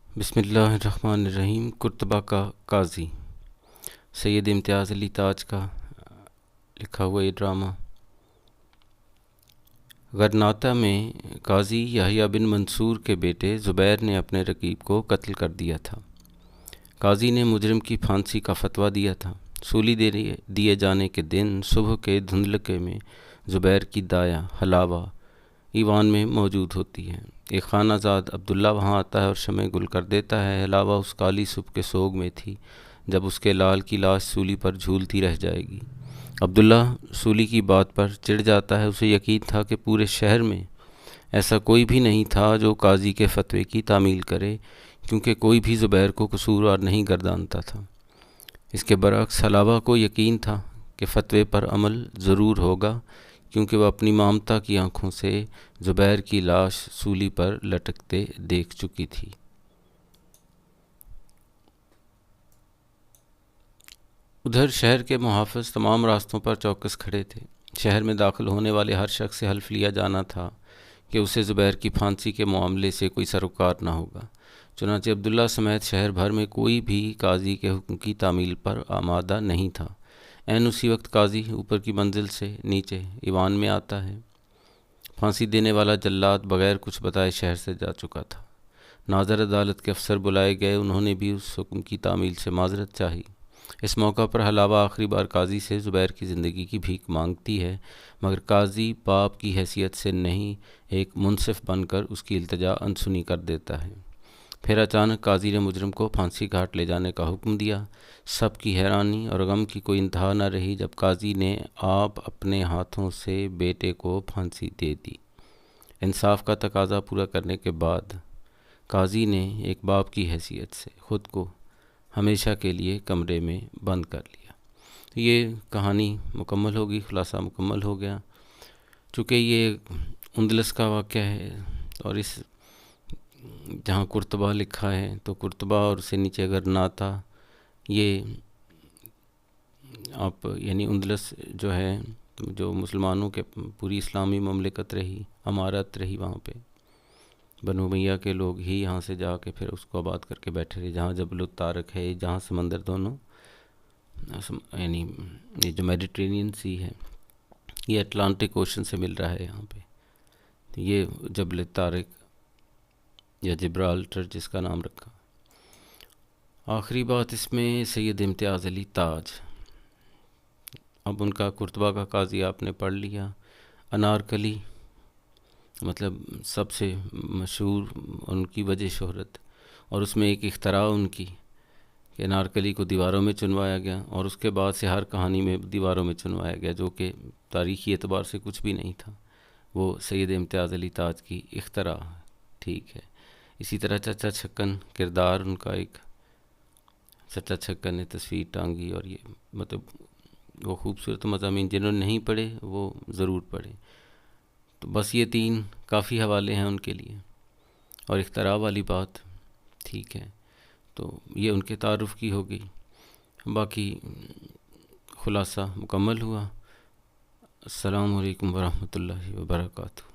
بسم اللہ الرحمن الرحیم۔ قرطبہ کا قاضی، سید امتیاز علی تاج کا لکھا ہوا یہ ڈرامہ۔ غرناطہ میں قاضی یحییٰ بن منصور کے بیٹے زبیر نے اپنے رقیب کو قتل کر دیا تھا۔ قاضی نے مجرم کی پھانسی کا فتویٰ دیا تھا۔ سولی دیے جانے کے دن صبح کے دھندلکے میں زبیر کی دایا حلاوہ ایوان میں موجود ہوتی ہے۔ ایک خانہ زاد عبداللہ وہاں آتا ہے اور شمع گل کر دیتا ہے۔ حلاوہ اس کالی صبح کے سوگ میں تھی جب اس کے لال کی لاش سولی پر جھولتی رہ جائے گی۔ عبداللہ سولی کی بات پر چڑ جاتا ہے۔ اسے یقین تھا کہ پورے شہر میں ایسا کوئی بھی نہیں تھا جو قاضی کے فتوے کی تعمیل کرے، کیونکہ کوئی بھی زبیر کو قصوروار نہیں گردانتا تھا۔ اس کے برعکس حلاوہ کو یقین تھا کہ فتوے پر عمل ضرور ہوگا، کیونکہ وہ اپنی مامتا کی آنکھوں سے زبیر کی لاش سولی پر لٹکتے دیکھ چکی تھی۔ ادھر شہر کے محافظ تمام راستوں پر چوکس کھڑے تھے۔ شہر میں داخل ہونے والے ہر شخص سے حلف لیا جانا تھا کہ اسے زبیر کی پھانسی کے معاملے سے کوئی سروکار نہ ہوگا۔ چنانچہ عبداللہ سمیت شہر بھر میں کوئی بھی قاضی کے حکم کی تعمیل پر آمادہ نہیں تھا۔ عین اسی وقت قاضی اوپر کی منزل سے نیچے ایوان میں آتا ہے۔ پھانسی دینے والا جلاد بغیر کچھ بتائے شہر سے جا چکا تھا۔ ناظر عدالت کے افسر بلائے گئے، انہوں نے بھی اس حکم کی تعمیل سے معذرت چاہی۔ اس موقع پر حلاوہ آخری بار قاضی سے زبیر کی زندگی کی بھیک مانگتی ہے، مگر قاضی باپ کی حیثیت سے نہیں، ایک منصف بن کر اس کی التجا انسنی کر دیتا ہے۔ پھر اچانک قاضی نے مجرم کو پھانسی گھاٹ لے جانے کا حکم دیا۔ سب کی حیرانی اور غم کی کوئی انتہا نہ رہی جب قاضی نے آپ اپنے ہاتھوں سے بیٹے کو پھانسی دے دی۔ انصاف کا تقاضا پورا کرنے کے بعد قاضی نے ایک باپ کی حیثیت سے خود کو ہمیشہ کے لیے کمرے میں بند کر لیا۔ یہ کہانی مکمل ہوگی، خلاصہ مکمل ہو گیا۔ چونکہ یہ اندلس کا واقعہ ہے اور اس جہاں قرطبہ لکھا ہے تو قرطبہ اور اسے نیچے غرناطہ، یہ آپ یعنی اندلس جو ہے، جو مسلمانوں کے پوری اسلامی مملکت رہی، امارت رہی، وہاں پہ بنو امیہ کے لوگ ہی یہاں سے جا کے پھر اس کو آباد کر کے بیٹھے رہے، جہاں جبل الطارق ہے، جہاں سمندر دونوں یعنی یہ جو میڈیٹرینین سی ہے یہ اٹلانٹک اوشن سے مل رہا ہے یہاں پہ، تو یہ جبل طارق یا جبرالٹر جس کا نام رکھا۔ آخری بات اس میں سید امتیاز علی تاج، اب ان کا قرطبہ کا قاضی آپ نے پڑھ لیا۔ انارکلی مطلب سب سے مشہور ان کی وجہ شہرت، اور اس میں ایک اختراع ان کی کہ انارکلی کو دیواروں میں چنوایا گیا، اور اس کے بعد سے ہر کہانی میں دیواروں میں چنوایا گیا، جو کہ تاریخی اعتبار سے کچھ بھی نہیں تھا، وہ سید امتیاز علی تاج کی اختراع، ٹھیک ہے۔ اسی طرح چچا چھکن کردار ان کا، ایک چچا چھکن نے تصویر ٹانگی، اور یہ مطلب وہ خوبصورت مضامین جنہوں نے نہیں پڑھے وہ ضرور پڑھیں۔ تو بس یہ 3 کافی حوالے ہیں ان کے لیے، اور اختراع والی بات ٹھیک ہے، تو یہ ان کے تعارف کی ہو گئی۔ باقی خلاصہ مکمل ہوا۔ السلام علیکم ورحمۃ اللہ وبرکاتہ۔